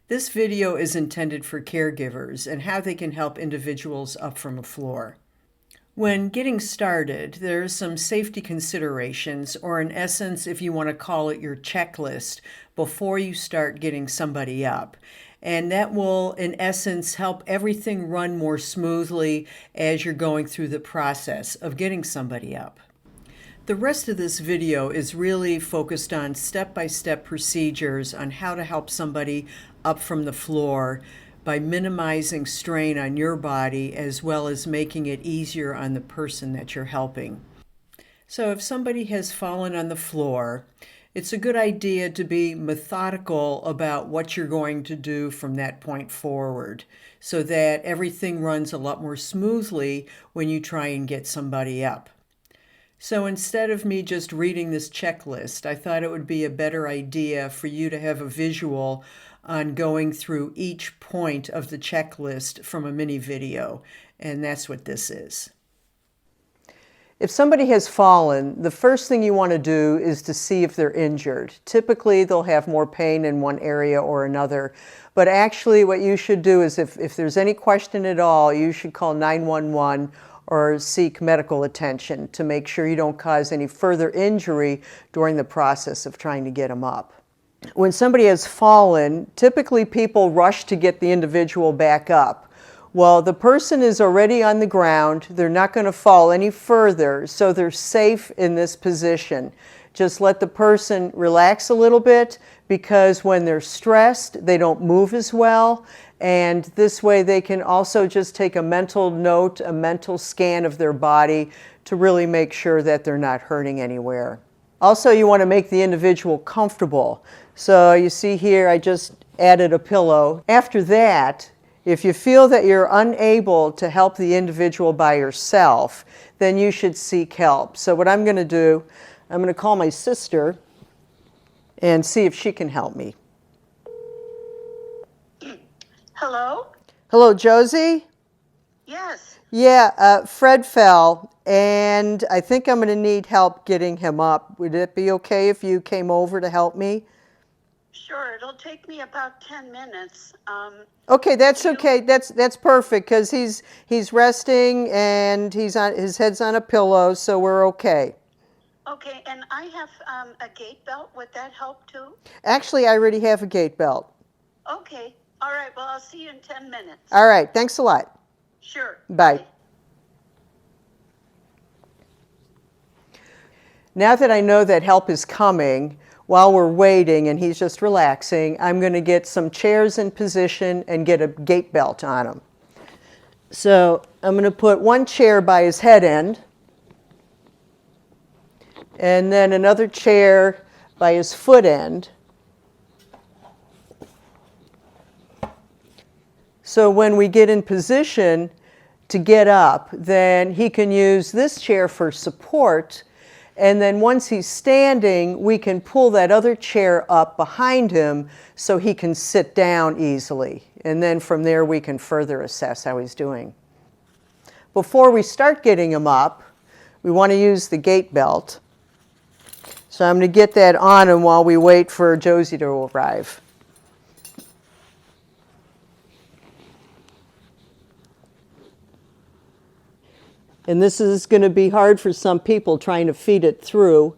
This video is intended for caregivers and how they can help individuals up from a floor. When getting started, there are some safety considerations, or in essence, if you want to call it your checklist, before you start getting somebody up. And that will, in essence, help everything run more smoothly as you're going through the process of getting somebody up. The rest of this video is really focused on step-by-step procedures on how to help somebody up from the floor by minimizing strain on your body as well as making it easier on the person that you're helping. So if somebody has fallen on the floor, it's a good idea to be methodical about what you're going to do from that point forward so that everything runs a lot more smoothly when you try and get somebody up. So instead of me just reading this checklist, I thought it would be a better idea for you to have a visual on going through each point of the checklist from a mini video, and that's what this is. If somebody has fallen, the first thing you want to do is to see if they're injured. Typically, they'll have more pain in one area or another, but actually what you should do is if there's any question at all, you should call 911 or seek medical attention to make sure you don't cause any further injury during the process of trying to get them up. When somebody has fallen, typically people rush to get the individual back up. Well, the person is already on the ground. They're not going to fall any further, so they're safe in this position. Just let the person relax a little bit, because when they're stressed, they don't move as well. And this way they can also just take a mental note, a mental scan of their body to really make sure that they're not hurting anywhere. Also, you want to make the individual comfortable. So you see here, I just added a pillow. After that, if you feel that you're unable to help the individual by yourself, then you should seek help. So what I'm going to do, I'm going to call my sister and see if she can help me. Hello? Hello, Josie? Yes. Yeah, Fred fell, and I think I'm going to need help getting him up. Would it be okay if you came over to help me? Sure, it'll take me about 10 minutes. Okay, that's okay. That's perfect, because he's resting and his head's on a pillow, so we're okay. Okay, and I have a gait belt. Would that help too? Actually, I already have a gait belt. Okay. All right, well, I'll see you in 10 minutes. All right, thanks a lot. Sure. Bye. Now that I know that help is coming, while we're waiting and he's just relaxing, I'm going to get some chairs in position and get a gait belt on him. So I'm going to put one chair by his head end, and then another chair by his foot end. So when we get in position to get up, then he can use this chair for support. And then once he's standing, we can pull that other chair up behind him so he can sit down easily. And then from there, we can further assess how he's doing. Before we start getting him up, we want to use the gait belt. So I'm going to get that on him while we wait for Josie to arrive. And this is going to be hard for some people trying to feed it through.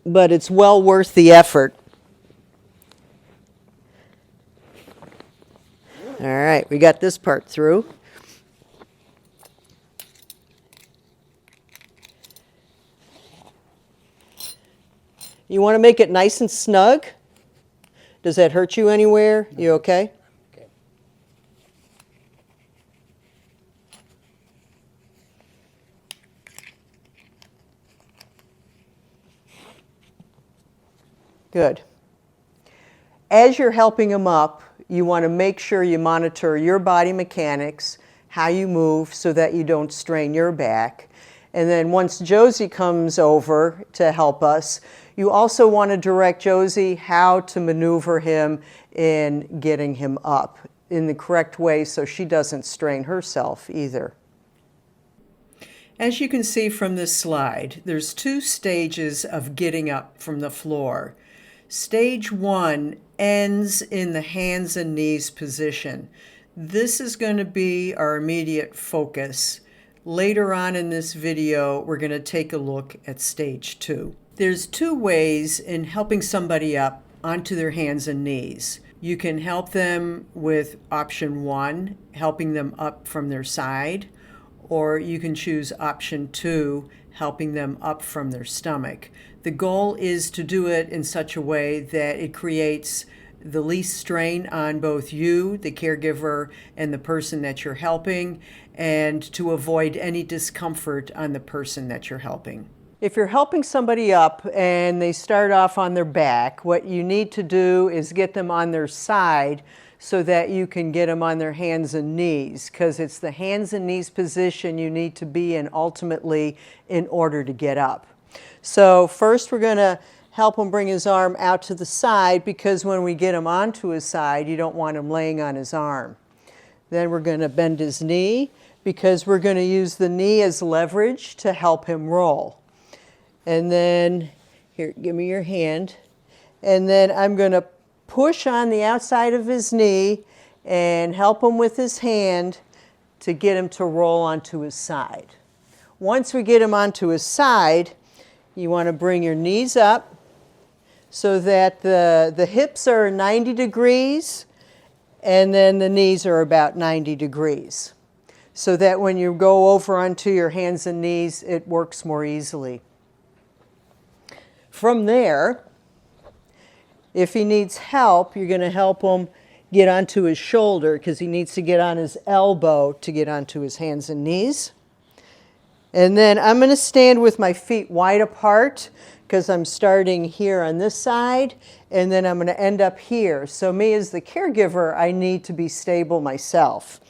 But it's well worth the effort. All right, we got this part through. You want to make it nice and snug? Does that hurt you anywhere? You okay? Good. As you're helping him up, you want to make sure you monitor your body mechanics, how you move so that you don't strain your back. And then once Josie comes over to help us, you also want to direct Josie how to maneuver him in getting him up in the correct way so she doesn't strain herself either. As you can see from this slide, there's two stages of getting up from the floor. Stage 1 ends in the hands and knees position. This is going to be our immediate focus. Later on in this video, we're going to take a look at stage 2. There's 2 ways in helping somebody up onto their hands and knees. You can help them with option 1, helping them up from their side, or you can choose option 2, helping them up from their stomach. The goal is to do it in such a way that it creates the least strain on both you, the caregiver, and the person that you're helping, and to avoid any discomfort on the person that you're helping. If you're helping somebody up and they start off on their back, what you need to do is get them on their side so that you can get them on their hands and knees, because it's the hands and knees position you need to be in ultimately in order to get up. So first we're going to help him bring his arm out to the side, because when we get him onto his side, you don't want him laying on his arm. Then we're going to bend his knee, because we're going to use the knee as leverage to help him roll. And then, here, give me your hand. And then I'm going to push on the outside of his knee and help him with his hand to get him to roll onto his side. Once we get him onto his side, you want to bring your knees up so that the hips are 90 degrees and then the knees are about 90 degrees, so that when you go over onto your hands and knees, it works more easily. From there, if he needs help, you're going to help him get onto his shoulder, because he needs to get on his elbow to get onto his hands and knees. And then I'm going to stand with my feet wide apart, because I'm starting here on this side, and then I'm going to end up here. So me as the caregiver, I need to be stable myself.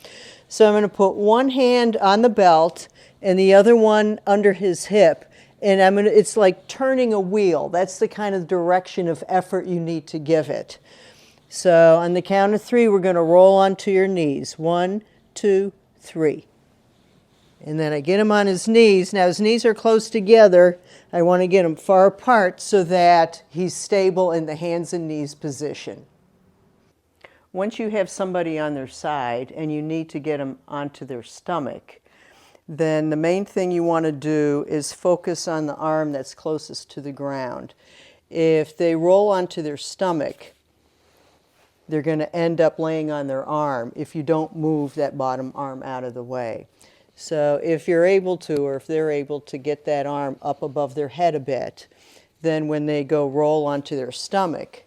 So I'm going to put one hand on the belt and the other one under his hip. And it's like turning a wheel. That's the kind of direction of effort you need to give it. So on the count of 3, we're going to roll onto your knees. 1, 2, 3. And then I get him on his knees. Now his knees are close together. I want to get him far apart so that he's stable in the hands and knees position. Once you have somebody on their side and you need to get them onto their stomach, then the main thing you want to do is focus on the arm that's closest to the ground. If they roll onto their stomach, they're going to end up laying on their arm if you don't move that bottom arm out of the way. So if you're able to, or if they're able to get that arm up above their head a bit, then when they go roll onto their stomach,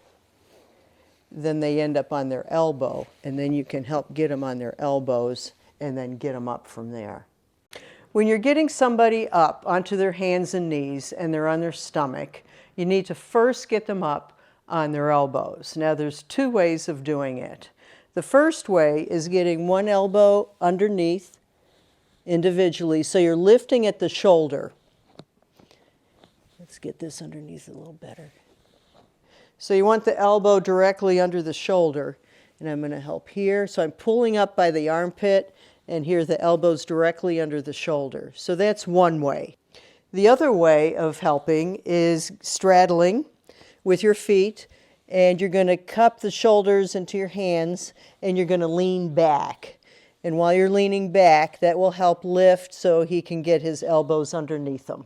then they end up on their elbow, and then you can help get them on their elbows and then get them up from there. When you're getting somebody up onto their hands and knees and they're on their stomach, you need to first get them up on their elbows. Now there's 2 ways of doing it. The first way is getting one elbow underneath individually, so you're lifting at the shoulder. Let's get this underneath a little better. So you want the elbow directly under the shoulder, and I'm going to help here. So I'm pulling up by the armpit, and here the elbow's directly under the shoulder. So that's one way. The other way of helping is straddling with your feet, and you're going to cup the shoulders into your hands, and you're going to lean back. And while you're leaning back, that will help lift so he can get his elbows underneath him.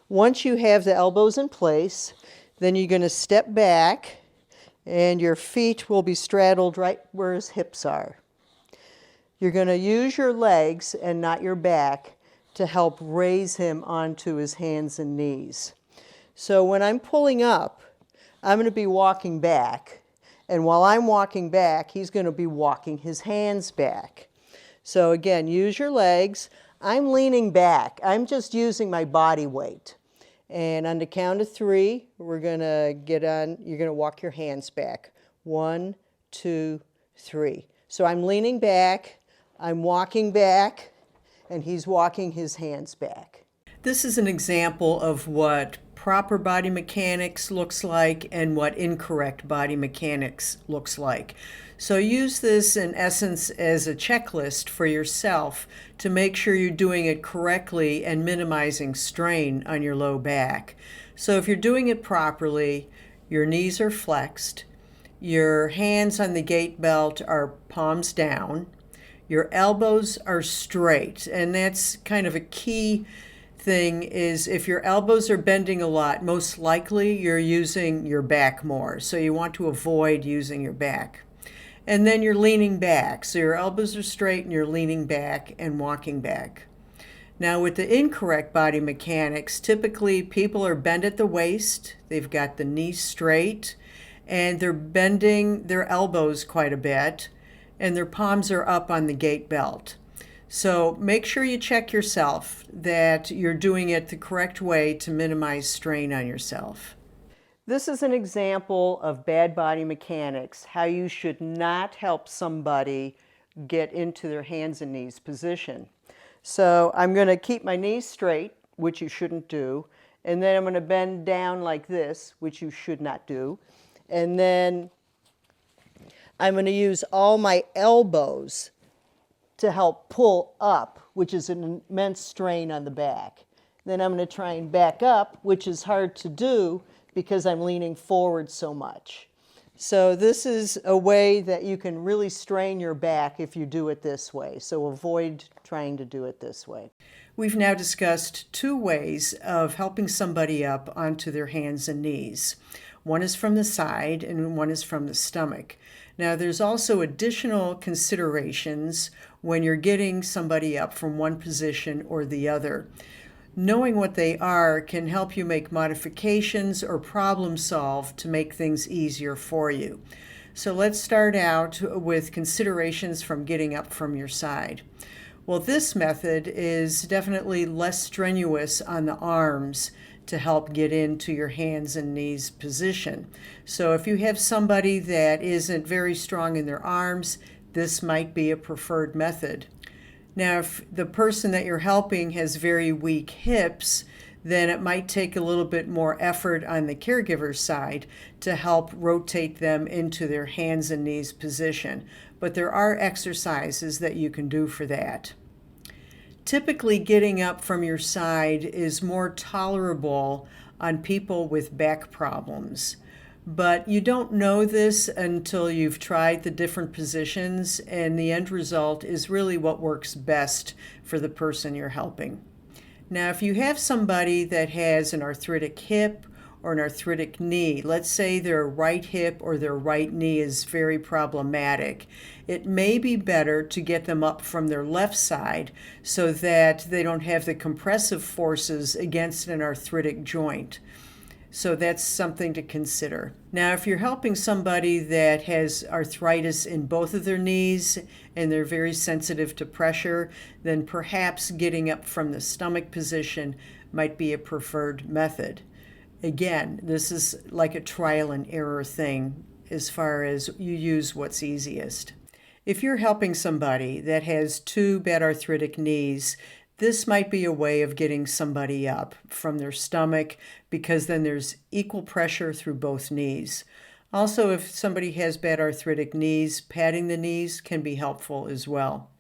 Once you have the elbows in place, then you're going to step back, and your feet will be straddled right where his hips are. You're going to use your legs and not your back to help raise him onto his hands and knees. So when I'm pulling up, I'm going to be walking back. And while I'm walking back, he's going to be walking his hands back. So again, use your legs. I'm leaning back. I'm just using my body weight. And on the count of 3, we're going to get on. You're going to walk your hands back. 1, 2, 3. So I'm leaning back. I'm walking back, and he's walking his hands back. This is an example of what proper body mechanics looks like and what incorrect body mechanics looks like. So use this in essence as a checklist for yourself to make sure you're doing it correctly and minimizing strain on your low back. So if you're doing it properly, Your knees are flexed. Your hands on the gait belt are palms down. Your elbows are straight, and that's kind of a key thing. Is if your elbows are bending a lot, most likely you're using your back more. So you want to avoid using your back. And then you're leaning back. So your elbows are straight and you're leaning back and walking back. Now, with the incorrect body mechanics, typically people are bent at the waist, they've got the knees straight, and they're bending their elbows quite a bit, and their palms are up on the gait belt. So make sure you check yourself that you're doing it the correct way to minimize strain on yourself. This is an example of bad body mechanics, how you should not help somebody get into their hands and knees position. So I'm going to keep my knees straight, which you shouldn't do, and then I'm going to bend down like this, which you should not do, and then I'm going to use all my elbows to help pull up, which is an immense strain on the back. Then I'm going to try and back up, which is hard to do because I'm leaning forward so much. So this is a way that you can really strain your back if you do it this way. So avoid trying to do it this way. We've now discussed two ways of helping somebody up onto their hands and knees. One is from the side and one is from the stomach. Now there's also additional considerations when you're getting somebody up from one position or the other. Knowing what they are can help you make modifications or problem solve to make things easier for you. So let's start out with considerations from getting up from your side. Well, this method is definitely less strenuous on the arms to help get into your hands and knees position. So if you have somebody that isn't very strong in their arms, this might be a preferred method. Now, if the person that you're helping has very weak hips, then it might take a little bit more effort on the caregiver's side to help rotate them into their hands and knees position. But there are exercises that you can do for that. Typically, getting up from your side is more tolerable on people with back problems. But you don't know this until you've tried the different positions, and the end result is really what works best for the person you're helping. Now, if you have somebody that has an arthritic hip or an arthritic knee, let's say their right hip or their right knee is very problematic, it may be better to get them up from their left side so that they don't have the compressive forces against an arthritic joint. So that's something to consider. Now, if you're helping somebody that has arthritis in both of their knees and they're very sensitive to pressure, then perhaps getting up from the stomach position might be a preferred method. Again, this is like a trial and error thing as far as you use what's easiest. If you're helping somebody that has two bad arthritic knees, this might be a way of getting somebody up from their stomach because then there's equal pressure through both knees. Also, if somebody has bad arthritic knees, patting the knees can be helpful as well.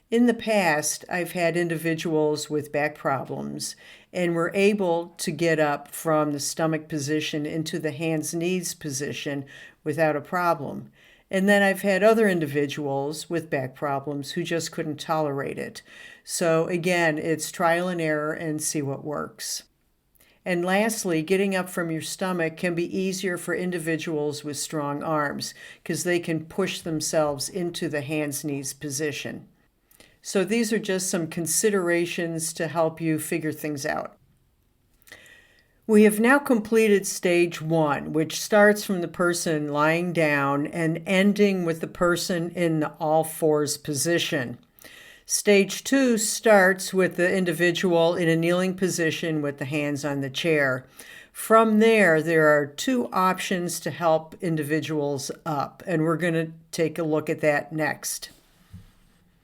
In the past, I've had individuals with back problems and were able to get up from the stomach position into the hands-knees position without a problem. And then I've had other individuals with back problems who just couldn't tolerate it. So again, it's trial and error and see what works. And lastly, getting up from your stomach can be easier for individuals with strong arms because they can push themselves into the hands-knees position. So these are just some considerations to help you figure things out. We have now completed stage 1, which starts from the person lying down and ending with the person in the all fours position. Stage 2 starts with the individual in a kneeling position with the hands on the chair. From there are 2 options to help individuals up, and we're going to take a look at that next.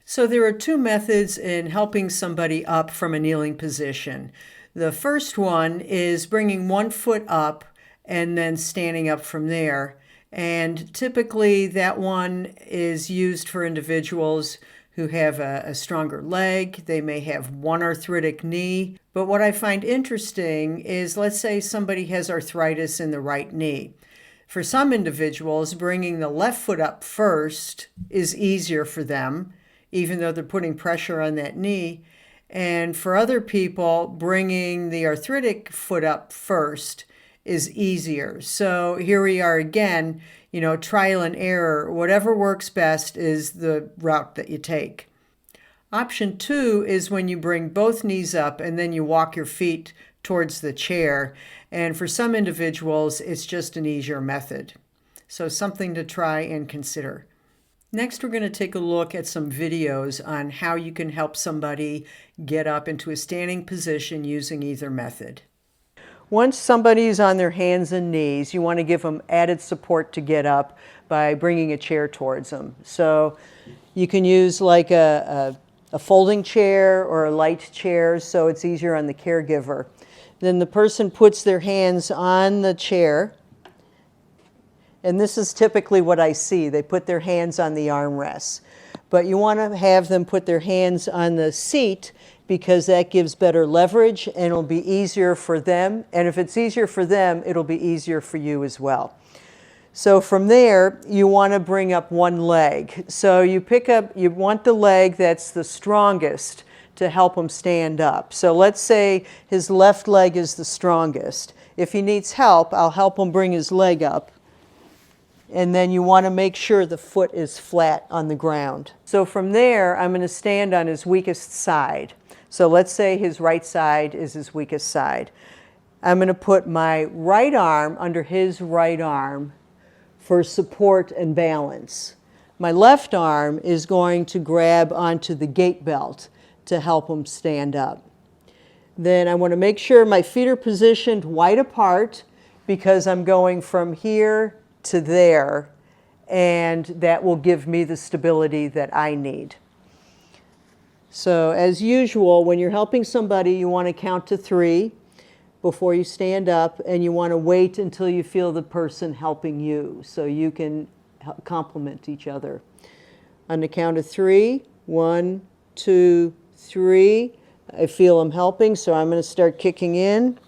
So there are 2 methods in helping somebody up from a kneeling position. The first one is bringing one foot up and then standing up from there. And typically that one is used for individuals who have a stronger leg. They may have one arthritic knee. But what I find interesting is, let's say somebody has arthritis in the right knee. For some individuals, bringing the left foot up first is easier for them, even though they're putting pressure on that knee. And for other people, bringing the arthritic foot up first is easier. So here we are again, trial and error. Whatever works best is the route that you take. Option 2 is when you bring both knees up and then you walk your feet towards the chair. And for some individuals, it's just an easier method. So something to try and consider. Next, we're going to take a look at some videos on how you can help somebody get up into a standing position using either method. Once somebody's on their hands and knees, you want to give them added support to get up by bringing a chair towards them. So you can use like a folding chair or a light chair so it's easier on the caregiver. Then the person puts their hands on the chair. And this is typically what I see. They put their hands on the armrests. But you want to have them put their hands on the seat because that gives better leverage and it'll be easier for them. And if it's easier for them, it'll be easier for you as well. So from there, you want to bring up one leg. So you want the leg that's the strongest to help him stand up. So let's say his left leg is the strongest. If he needs help, I'll help him bring his leg up. And then you want to make sure the foot is flat on the ground. So from there, I'm going to stand on his weakest side. So let's say his right side is his weakest side. I'm going to put my right arm under his right arm for support and balance. My left arm is going to grab onto the gait belt to help him stand up. Then I want to make sure my feet are positioned wide apart because I'm going from here to there, and that will give me the stability that I need. So as usual, when you're helping somebody, you want to count to 3 before you stand up, and you want to wait until you feel the person helping you so you can complement each other. On the count of 3, 1, 2, 3, I feel I'm helping, so I'm going to start kicking in.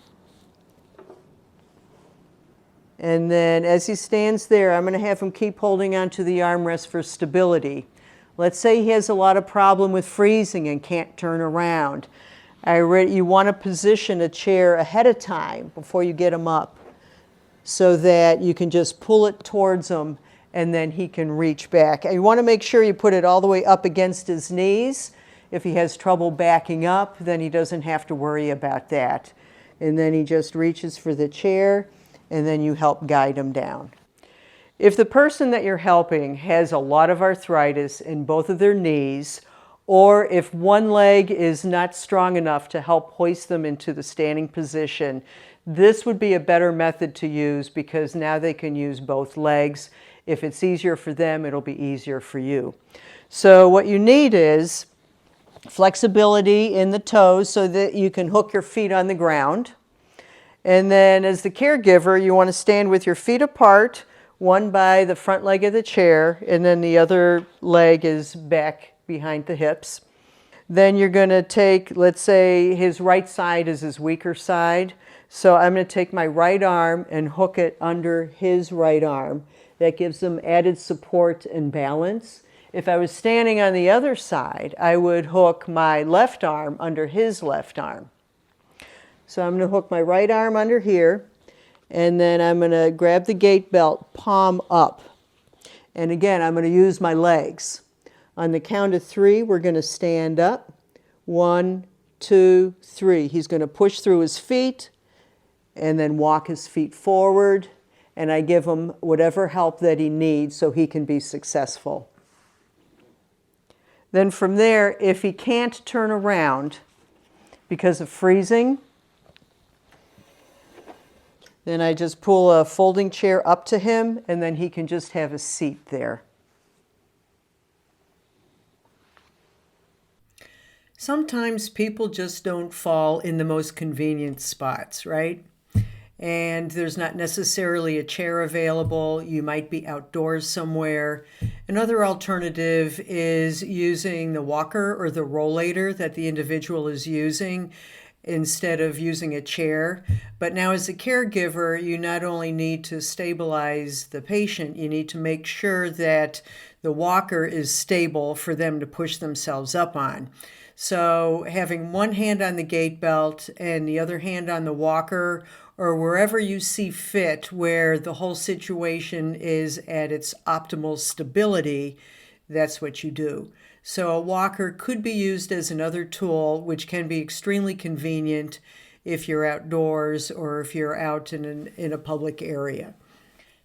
And then as he stands there, I'm going to have him keep holding onto the armrest for stability. Let's say he has a lot of problem with freezing and can't turn around. You want to position a chair ahead of time before you get him up so that you can just pull it towards him and then he can reach back. And you want to make sure you put it all the way up against his knees. If he has trouble backing up, then he doesn't have to worry about that. And then he just reaches for the chair, and then you help guide him down. If the person that you're helping has a lot of arthritis in both of their knees, or if one leg is not strong enough to help hoist them into the standing position, this would be a better method to use because now they can use both legs. If it's easier for them, it'll be easier for you. So what you need is flexibility in the toes so that you can hook your feet on the ground. And then as the caregiver, you want to stand with your feet apart, one by the front leg of the chair, and then the other leg is back behind the hips. Then you're going to take, let's say his right side is his weaker side. So I'm going to take my right arm and hook it under his right arm. That gives him added support and balance. If I was standing on the other side, I would hook my left arm under his left arm. So I'm going to hook my right arm under here, and then I'm going to grab the gait belt, palm up. And again, I'm going to use my legs. On the count of 3, we're going to stand up. 1, 2, 3. He's going to push through his feet and then walk his feet forward. And I give him whatever help that he needs so he can be successful. Then from there, if he can't turn around because of freezing, then I just pull a folding chair up to him, and then he can just have a seat there. Sometimes people just don't fall in the most convenient spots, right? and there's not necessarily a chair available. You might be outdoors somewhere. Another alternative is using the walker or the rollator that the individual is using instead of using a chair. But now, as a caregiver, you not only need to stabilize the patient, you need to make sure that the walker is stable for them to push themselves up on. So having one hand on the gait belt and the other hand on the walker, or wherever you see fit, where the whole situation is at its optimal stability, that's what you do. So a walker could be used as another tool, which can be extremely convenient if you're outdoors or if you're out in a public area.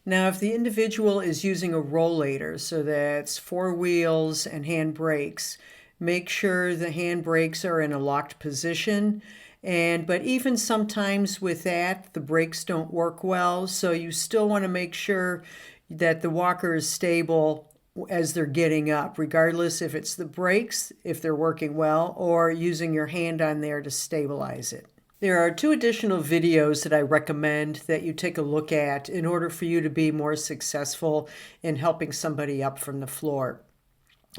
Now, if the individual is using a rollator, so that's 4 wheels and hand brakes, make sure the hand brakes are in a locked position. But even sometimes with that, the brakes don't work well, so you still want to make sure that the walker is stable as they're getting up, regardless if it's the brakes, if they're working well, or using your hand on there to stabilize it. There are 2 additional videos that I recommend that you take a look at in order for you to be more successful in helping somebody up from the floor.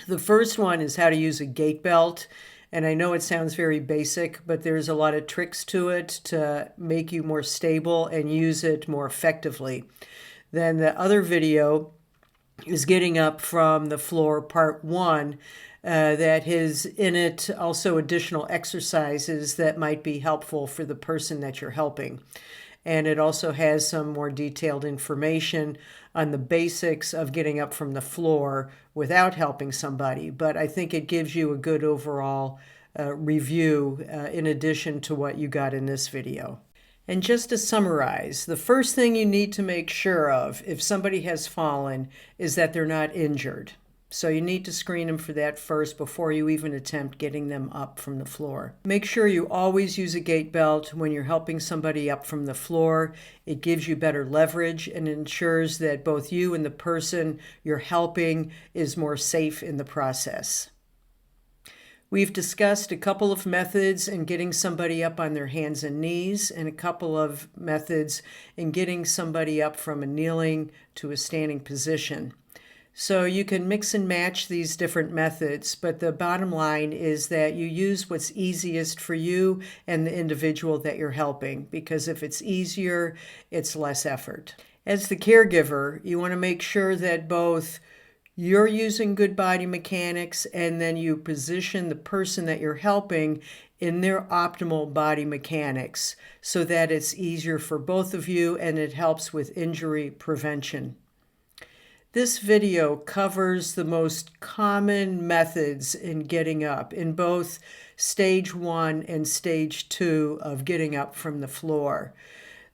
The first one is how to use a gait belt. And I know it sounds very basic, but there's a lot of tricks to it to make you more stable and use it more effectively. Then the other video is getting up from the floor, part 1, that has in it also additional exercises that might be helpful for the person that you're helping. And it also has some more detailed information on the basics of getting up from the floor without helping somebody. But I think it gives you a good overall review in addition to what you got in this video. And just to summarize, the first thing you need to make sure of if somebody has fallen is that they're not injured. So you need to screen them for that first before you even attempt getting them up from the floor. Make sure you always use a gait belt when you're helping somebody up from the floor. It gives you better leverage and ensures that both you and the person you're helping is more safe in the process. We've discussed a couple of methods in getting somebody up on their hands and knees and a couple of methods in getting somebody up from a kneeling to a standing position. So you can mix and match these different methods, but the bottom line is that you use what's easiest for you and the individual that you're helping, because if it's easier, it's less effort. As the caregiver, you want to make sure that both you're using good body mechanics and then you position the person that you're helping in their optimal body mechanics so that it's easier for both of you and it helps with injury prevention. This video covers the most common methods in getting up in both stage 1 and stage 2 of getting up from the floor.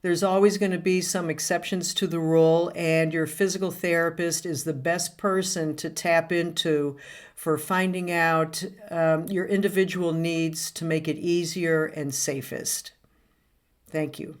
There's always going to be some exceptions to the rule, and your physical therapist is the best person to tap into for finding out your individual needs to make it easier and safest. Thank you.